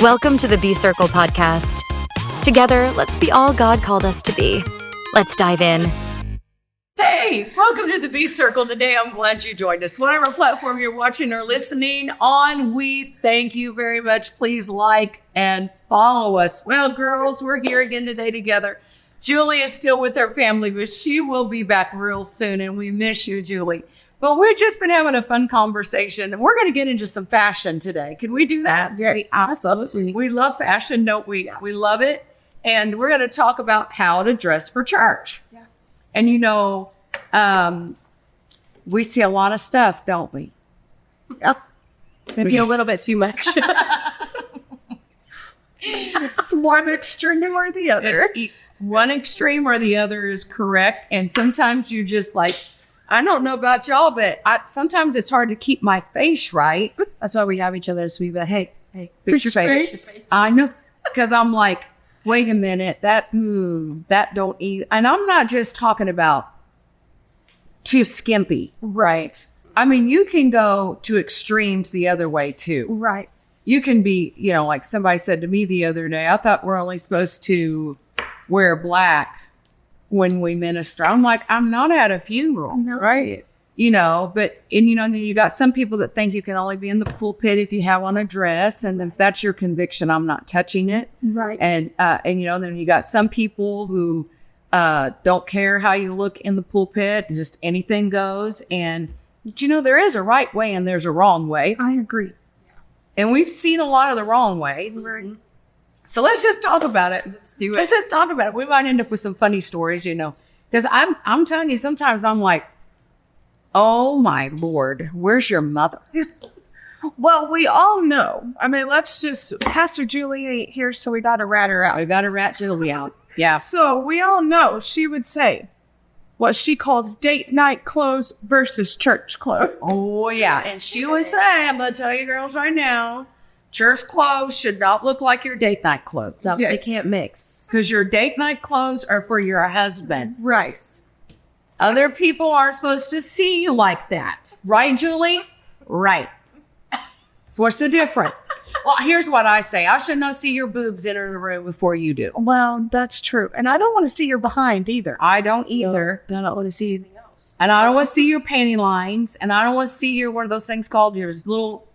Welcome to the Be Circle podcast. Together, let's be all God called us to be. Let's dive in. Hey, welcome to the Be Circle. Today, I'm glad you joined us. Whatever platform you're watching or listening on, we thank you very much. Please like and follow us. Well, girls, we're here again today together. Julie is still with her family, but she will be back real soon, and we miss you, Julie. But we've just been having a fun conversation, and we're going to get into some fashion today. Can we do that? Yes, absolutely. We love fashion, don't we? We love it. And we're going to talk about how to dress for church. Yeah. And you know, we see a lot of stuff, don't we? Yep. Maybe a little bit too much. It's one extreme or the other. One extreme or the other is correct. And sometimes you just like, I don't know about y'all, but sometimes it's hard to keep my face right. That's why we have each other. So we be like, hey, Fix your face. I know. Because I'm like, wait a minute, that don't eat. And I'm not just talking about too skimpy. Right. I mean, you can go to extremes the other way too. Right. You can be, you know, like somebody said to me the other day, I thought we're only supposed to wear black when we minister. I'm like, I'm not at a funeral. No. Right. You know, but, and you know, then you got some people that think you can only be in the pulpit if you have on a dress. And if that's your conviction, I'm not touching it. Right. And you know, then you got some people who don't care how you look in the pulpit, just anything goes. And, but, you know, there is a right way and there's a wrong way. I agree. And we've seen a lot of the wrong way. Right. So let's just talk about it. Do it. Let's just talk about it. We might end up with some funny stories, you know, because I'm telling you, sometimes I'm like, oh my Lord, where's your mother? Well, we all know. I mean, let's just, Pastor Julie ain't here, so we got to rat her out. We got to rat Julie out. Yeah. So we all know she would say what she calls date night clothes versus church clothes. Oh, yeah. And she would say, I'm going to tell you girls right now, church clothes should not look like your date night clothes. No, Yes. They can't mix. Because your date night clothes are for your husband. Right. Other people aren't supposed to see you like that. Right, Julie? Right. What's the difference? Well, here's what I say. I should not see your boobs enter the room before you do. Well, that's true. And I don't want to see your behind either. I don't either. No, I don't want to see anything else. And I don't want to see your panty lines. And I don't want to see your, what are those things called? Your little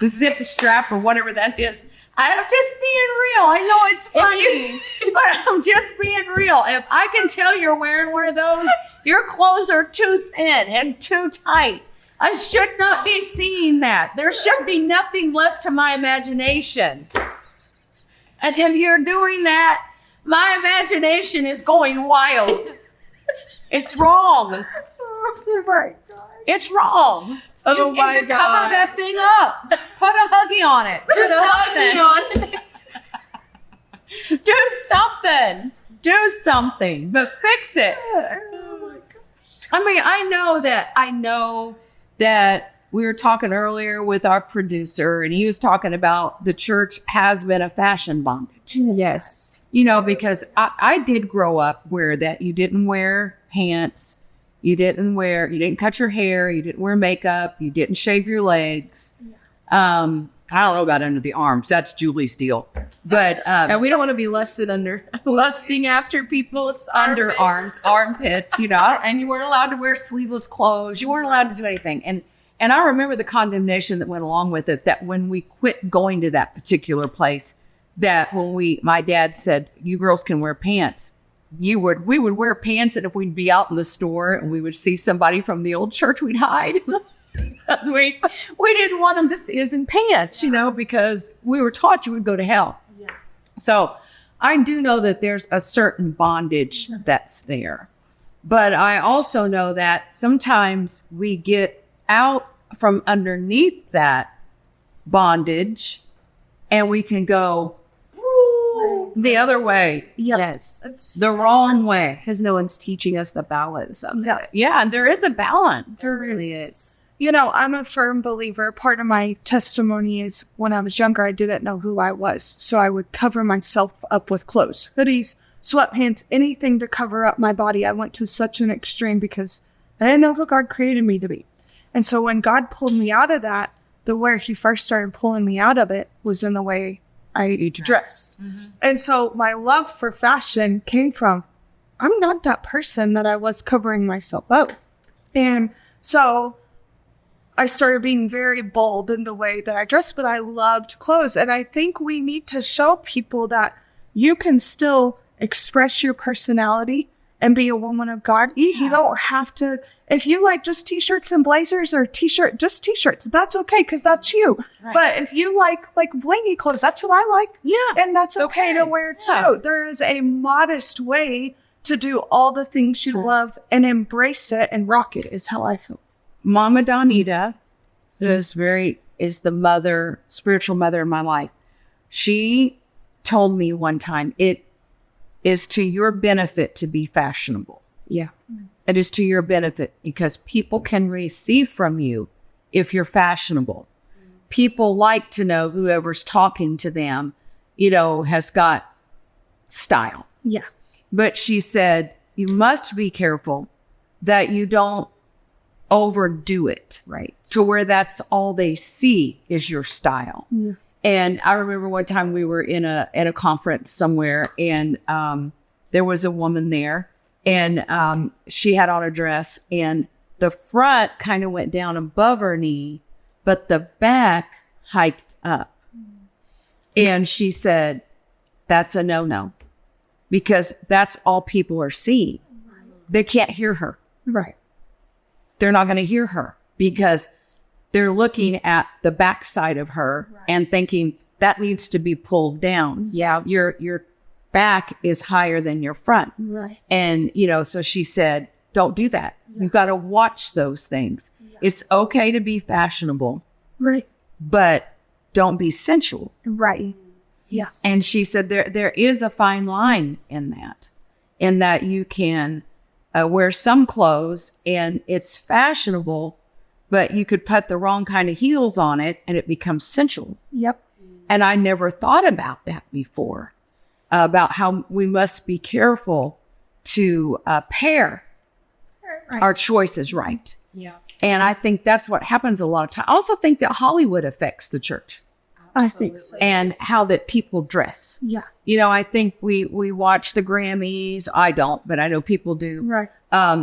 zip strap or whatever that is. I'm just being real. I know it's funny, but I'm just being real. If I can tell you're wearing one of those, your clothes are too thin and too tight. I should not be seeing that. There should be nothing left to my imagination. And if you're doing that, my imagination is going wild. It's wrong. Oh my God. It's wrong. Oh You my need to God. cover that thing up. Put a huggy on it. Do something. Do something. But fix it. Oh my gosh. I mean, I know that we were talking earlier with our producer, and he was talking about the church has been a fashion bondage. Yes. You know, because I did grow up where that you didn't wear pants. You didn't cut your hair. You didn't wear makeup. You didn't shave your legs. I don't know about under the arms. That's Julie's deal. But And we don't want to be lusting after people's underarms, armpits, you know, and you weren't allowed to wear sleeveless clothes. You weren't allowed to do anything. And I remember the condemnation that went along with it, that when we quit going to that particular place, that when my dad said, you girls can wear pants. We would wear pants, and if we'd be out in the store and we would see somebody from the old church, we'd hide. we didn't want them to see us in pants, you know, because we were taught you would go to hell. Yeah. So I do know that there's a certain bondage that's there. But I also know that sometimes we get out from underneath that bondage and we can go the other way. Yes. The wrong way. Because no one's teaching us the balance of it. Yeah, and there is a balance. There really is. You know, I'm a firm believer. Part of my testimony is when I was younger, I didn't know who I was. So I would cover myself up with clothes, hoodies, sweatpants, anything to cover up my body. I went to such an extreme because I didn't know who God created me to be. And so when God pulled me out of that, the where he first started pulling me out of it was in the way I dressed. And so my love for fashion came from, I'm not that person that I was covering myself up. And so I started being very bold in the way that I dressed, but I loved clothes. And I think we need to show people that you can still express your personality and be a woman of God. You don't have to, if you like just t-shirts and blazers or just t-shirts, that's okay, because that's you. Right. But if you like blingy clothes, that's what I like. Yeah. And that's okay to wear too. Yeah. There is a modest way to do all the things you love and embrace it and rock it, is how I feel. Mama Donita, who is the mother, spiritual mother in my life. She told me one time, it is to your benefit to be fashionable. Yeah. It is to your benefit because people can receive from you if you're fashionable. People like to know whoever's talking to them, has got style. Yeah. But she said, you must be careful that you don't overdo it. Right. To where that's all they see is your style. Yeah. And I remember one time we were at a conference somewhere, and there was a woman there, and she had on a dress, and the front kind of went down above her knee, but the back hiked up. And she said, that's a no-no, because that's all people are seeing. They can't hear her. Right. They're not going to hear her because they're looking at the backside of her and thinking that needs to be pulled down. Yeah. Your back is higher than your front. Right. And, so she said, don't do that. Yeah. You've got to watch those things. Yeah. It's okay to be fashionable. Right. But don't be sensual. Right. Yes. And she said there is a fine line in that you can wear some clothes and it's fashionable, but you could put the wrong kind of heels on it and it becomes sensual. Yep. And I never thought about that before, about how we must be careful to pair our choices right. Yeah. And I think that's what happens a lot of time. I also think that Hollywood affects the church. I think so. And how that people dress. Yeah. I think we watch the Grammys. I don't, but I know people do. Right.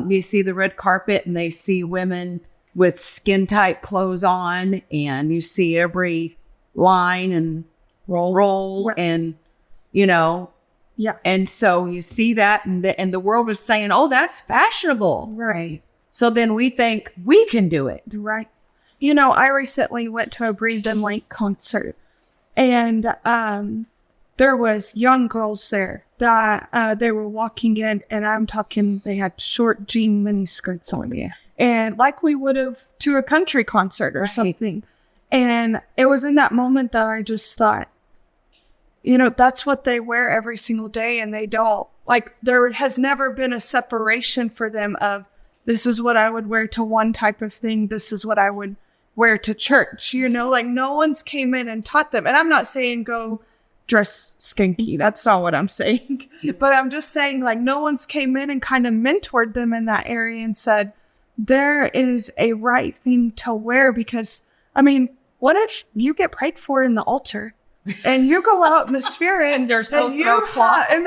You see the red carpet and they see women with skin tight clothes on, and you see every line and roll right. And, yeah. And so you see that and the world is saying, oh, that's fashionable. Right. So then we think we can do it. Right. I recently went to a Breathe and Light concert, and there was young girls there that they were walking in, and I'm talking, they had short jean mini skirts on. Yeah. And like we would have to a country concert or right. something. And it was in that moment that I just thought, that's what they wear every single day, and they don't. There has never been a separation for them of, this is what I would wear to one type of thing, this is what I would wear to church. No one's came in and taught them. And I'm not saying go dress skanky. That's not what I'm saying. But I'm just saying, no one's came in and kind of mentored them in that area and said, there is a right thing to wear. Because, what if you get prayed for in the altar and you go out in the spirit and there's no throw cloth and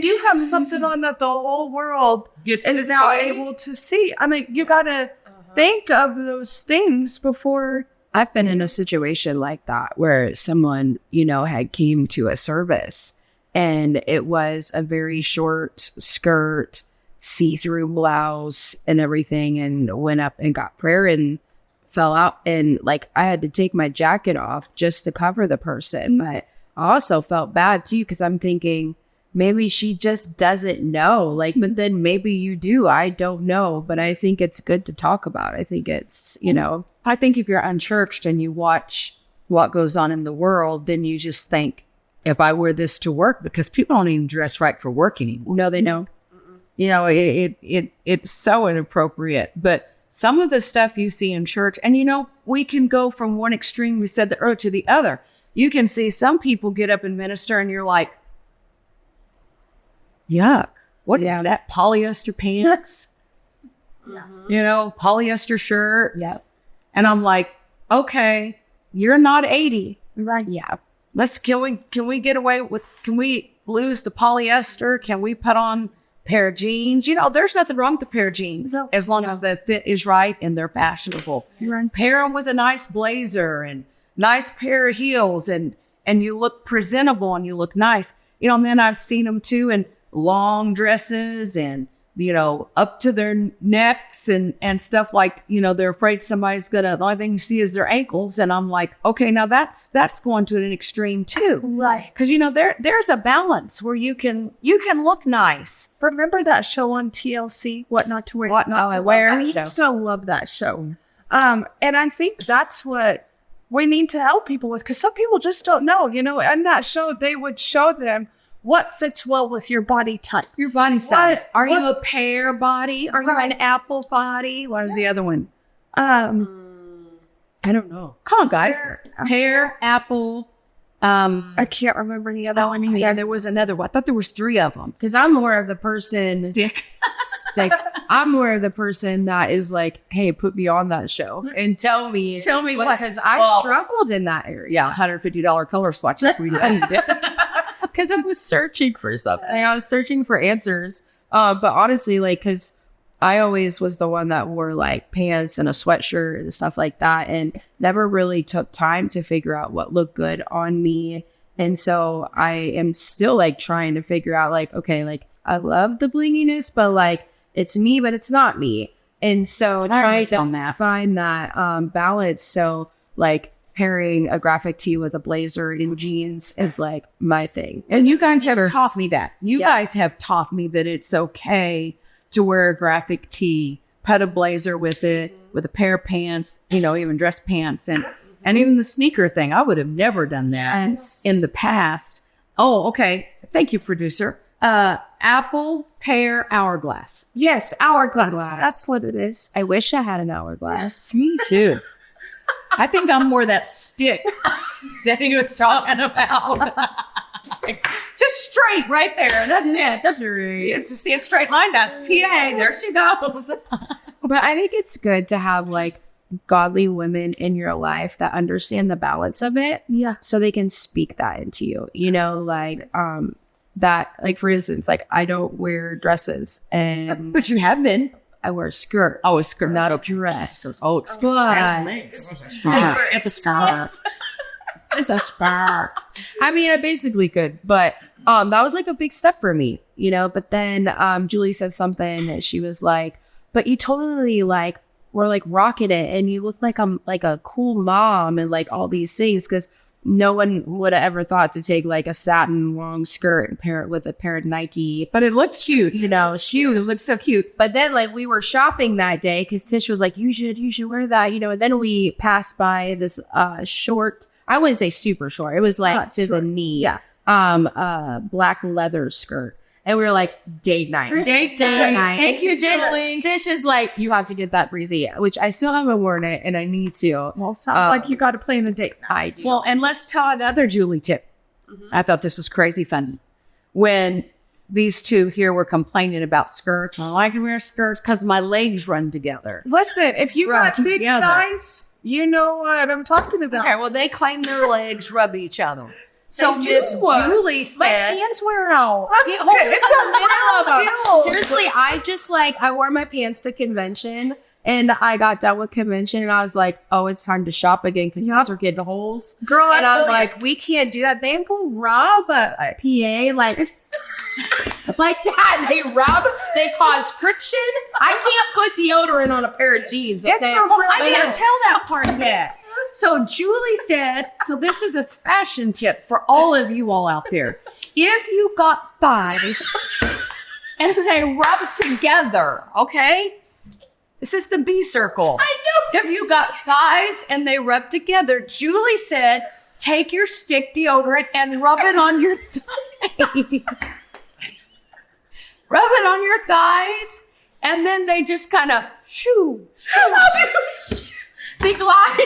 you have something on that the whole world is now able to see? You got to think of those things before. I've been in a situation like that where someone, had came to a service and it was a very short skirt, see-through blouse and everything, and went up and got prayer and fell out. And I had to take my jacket off just to cover the person. But I also felt bad too, because I'm thinking, maybe she just doesn't know. But then maybe you do. I don't know. But I think it's good to talk about. I think it's, I think if you're unchurched and you watch what goes on in the world, then you just think, if I wear this to work, because people don't even dress right for work anymore. No, they don't. It's so inappropriate. But some of the stuff you see in church, and we can go from one extreme, we said to the other. You can see some people get up and minister and you're like, yuck. What is that? Polyester pants? Yeah. Polyester shirts. Yep. And I'm like, okay, you're not 80. Right. Yeah. Can we get away with, can we lose the polyester? Can we put on a pair of jeans? There's nothing wrong with a pair of jeans as long as the fit is right and they're fashionable. Right. Pair them with a nice blazer and nice pair of heels and you look presentable and you look nice. And then I've seen them too in long dresses and, up to their necks and stuff like, they're afraid somebody's the only thing you see is their ankles. And I'm like, okay, now that's going to an extreme too. Right. Cause there's a balance where you can look nice. Remember that show on TLC, What Not to Wear? What Not to Wear. I still love that show. And I think that's what we need to help people with, because some people just don't know, in that show, they would show them what fits well with your body type. Your body size. Are you what- a pear body? Are you an apple body? What was the other one? I don't know. Come on, guys. Pear, apple. I can't remember the other one. Yeah, there was another one. I thought there was 3 of them. Because I'm more of the person. Dick. I'm more of the person that is like, hey, put me on that show and tell me what. Because I struggled in that area. Yeah, $150 color swatches. We did. Because I was searching for something. I was searching for answers. But honestly, because I always was the one that wore pants and a sweatshirt and stuff like that, and never really took time to figure out what looked good on me. And so I am still trying to figure out okay, I love the blinginess, but it's me, but it's not me. And so trying to find that balance. So pairing a graphic tee with a blazer and jeans is my thing. And you guys have taught me that. You guys have taught me that it's okay to wear a graphic tee, put a blazer with it, with a pair of pants, even dress pants and even the sneaker thing. I would have never done that in the past. Oh, okay. Thank you, producer. Apple, pear, hourglass. Yes, hourglass. That's what it is. I wish I had an hourglass. Me too. I think I'm more that stick that he was talking about. Just straight right there. That's it. That's right. It's to see a straight line. That's PA. There she goes. But I think it's good to have godly women in your life that understand the balance of it. Yeah. So they can speak that into you. That for instance, I don't wear dresses and But you have been. I wear skirts. Oh, a skirt. Not a dress. Oh, But it's a skirt. It's a skirt. I mean, I basically could, but that was a big step for me, But then Julie said something that she was like, but you totally were rocking it and you look like I'm a cool mom and all these things, because no one would have ever thought to take a satin long skirt and pair it with a pair of Nike. But it looked cute. Shoes. It looked so cute. But then we were shopping that day because Tish was like, you should wear that, And then we passed by this short, I wouldn't say super short. It was to the knee. Yeah. Black leather skirt. And we were like, date night. Date night. Thank you, Tish. Tish is like, you have to get that breezy, which I still haven't worn it and I need to. Well, sounds like you got to plan a date now. I do. Well, and let's tell another Julie tip. I thought this was crazy funny. When these two here were complaining about skirts, I like to wear skirts because my legs run together. Listen, if you Run got big together. thighs, you know what I'm talking about. Okay, well, they claim their legs rub each other. So They Miss do. Julie My said, pants wear out. Seriously, I just I wore my pants to convention and I got done with convention and I was like, oh, it's time to shop again because these are getting holes. Girl, And I I'm feel like, we can't do that. They will rub a PA like that. They rub, they cause friction. I can't put deodorant on a pair of jeans. Okay? I didn't tell that part yet. So Julie said, so this is a fashion tip for all of you all out there. If you got thighs and they rub together, okay? This is the B circle. I know. If you got thighs and they rub together, Julie said, take your stick deodorant and rub it on your thighs. Rub it on your thighs, and then they just kind of shoo. They glide.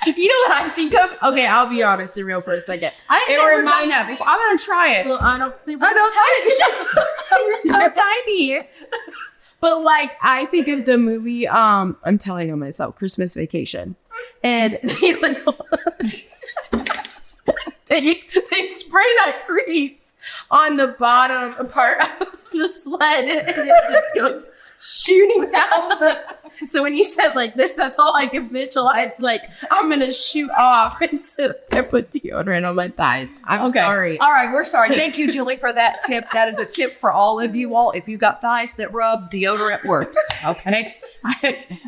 You know what I think of? Okay, I'll be honest and real for a second. It reminds me. I'm gonna try it. Well, I don't. They were so tiny. But like, I think of the movie, I'm telling on myself, Christmas Vacation. And they like, they spray that grease on the bottom part of the sled and it just goes shooting down so when you said like this, that's all I can visualize. Like, I'm going to shoot off into, I put deodorant on my thighs. I'm sorry. All right, we're sorry. Thank you, Julie, for that tip. That is a tip for all of you all. If you got thighs that rub, deodorant works. Okay?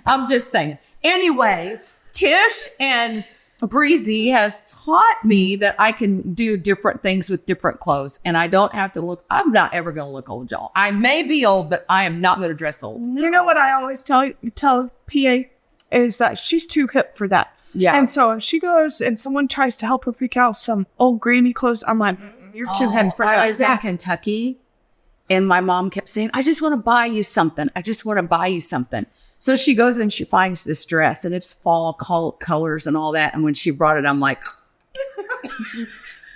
I'm just saying. Anyway, Tish and Breezy has taught me that I can do different things with different clothes, and I don't have to look. I'm not ever going to look old, y'all. I may be old, but I am not going to dress old. You know what I always tell PA is that she's too hip for that. Yeah. And so if she goes and someone tries to help her pick out some old granny clothes, I'm like, you're too hip for that. I was in Kentucky, and my mom kept saying, I just want to buy you something. I just want to buy you something. So she goes and she finds this dress, and it's fall colors and all that. And when she brought it, I'm like,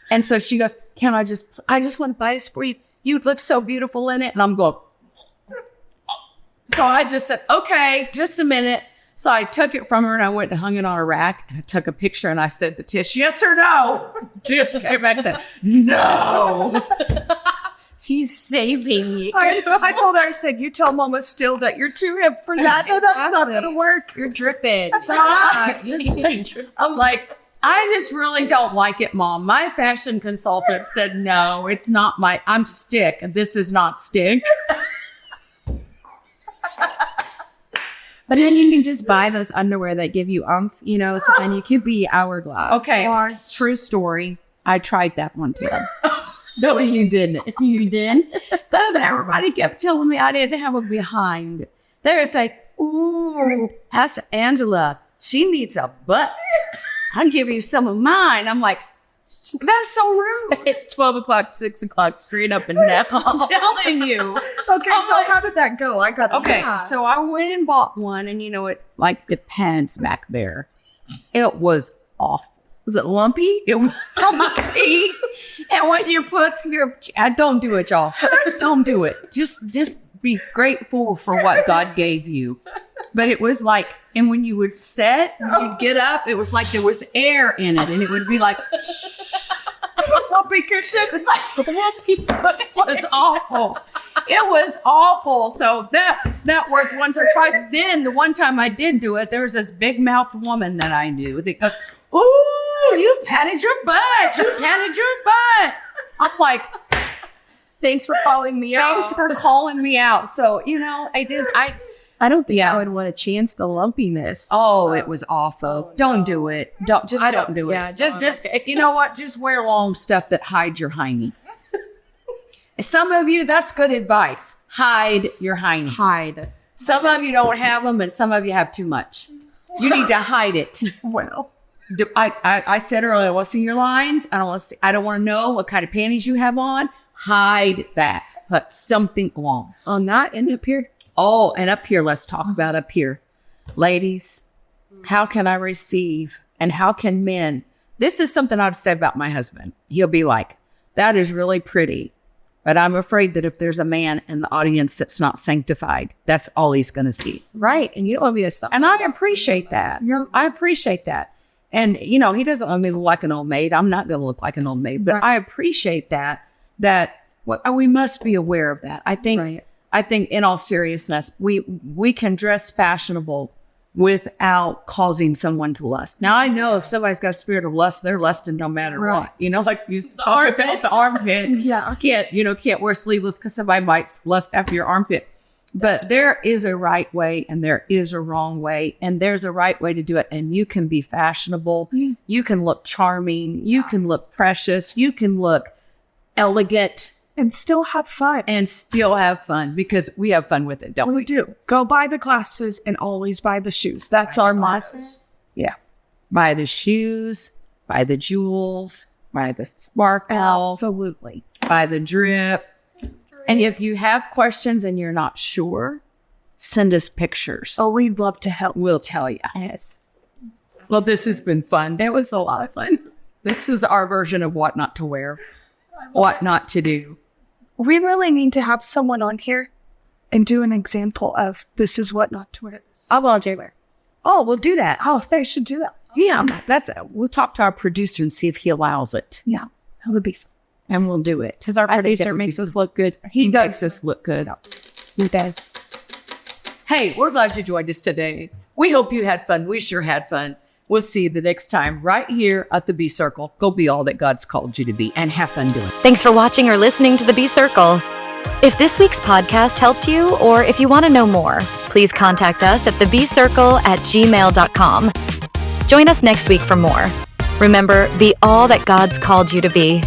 and so she goes, I just want to buy this for you. You'd look so beautiful in it. And I'm going, so I just said, okay, just a minute. So I took it from her and I went and hung it on a rack, and I took a picture and I said to Tish, yes or no? Tish came back and said, no. She's saving me. I told her, I said, you tell Mama still that you're too hip for that. No, that's not going to work. You're dripping. I'm like, I just really don't like it, Mom. My fashion consultant said, no, it's not I'm stick. This is not stick. But then you can just buy those underwear that give you so then you could be hourglass. Okay, true story. I tried that one too. No, you didn't. You didn't? Because everybody kept telling me I didn't have a behind. They were like, ooh, ask Angela. She needs a butt. I'll give you some of mine. I'm like, that's so rude. 12 o'clock, 6 o'clock, straight up and down. I'm telling you. Okay, so how did that go? I got So I went and bought one, and the pants back there. It was awful. Was it lumpy? It was lumpy. And when you put don't do it, y'all. Don't do it. Just be grateful for what God gave you. But it was like, and when you would sit, you'd get up, it was like there was air in it, and it would be like, lumpy cushion. It was like lumpy cushion. It was awful. It was awful. So that worked once or twice. Then the one time I did do it, there was this big mouthed woman that I knew that goes, ooh, you patted your butt. You patted your butt. I'm like, thanks for calling me out. Thanks for calling me out. So, I don't think I would want to chance the lumpiness. Oh, it was awful. Don't do it. Don't do it. Yeah, just you know what? Just wear long stuff that hides your hiney. Some of you, that's good advice. Hide your hiney. Hide. Some of you don't have them, and some of you have too much. You need to hide it. Well, I said earlier, I want to see your lines. I don't want to know what kind of panties you have on. Hide that. Put something long. On that and up here. Oh, and up here, let's talk about up here. Ladies, how can I receive, and how can men? This is something I've said about my husband. He'll be like, that is really pretty, but I'm afraid that if there's a man in the audience that's not sanctified, that's all he's going to see. Right. And you don't want to be a star. And I appreciate that. I appreciate that. And, he doesn't want me to look like an old maid. I'm not going to look like an old maid, but I appreciate that we must be aware of that. I think in all seriousness, we can dress fashionable without causing someone to lust. Now, I know if somebody's got a spirit of lust, they're lusting no matter what. Like you used to talk about the armpit. Yeah. Can't wear sleeveless because somebody might lust after your armpit. But there is a right way and there is a wrong way, and there's a right way to do it. And you can be fashionable. You can look charming. You can look precious. You can look elegant. And still have fun. Because we have fun with it, don't we? We do. Go buy the glasses and always buy the shoes. That's our motto. Yeah. Buy the shoes, buy the jewels, buy the sparkle. Absolutely. Buy the drip. And if you have questions and you're not sure, send us pictures. Oh, we'd love to help. We'll tell you. Yes. Well, this has been fun. It was a lot of fun. This is our version of what not to wear, what not to do. We really need to have someone on here and do an example of this is what not to wear. I'll volunteer. Oh, we'll do that. Oh, they should do that. Yeah, we'll talk to our producer and see if he allows it, Yeah, that would be fun. and we'll do it. Because our I think that producer would be makes us super- look good. He makes us look good. He does. Hey, we're glad you joined us today. We hope you had fun. We sure had fun. We'll see you the next time right here at the B Circle. Go be all that God's called you to be and have fun doing it. Thanks for watching or listening to The B Circle. If this week's podcast helped you, or if you want to know more, please contact us at thebcircle@gmail.com. Join us next week for more. Remember, be all that God's called you to be.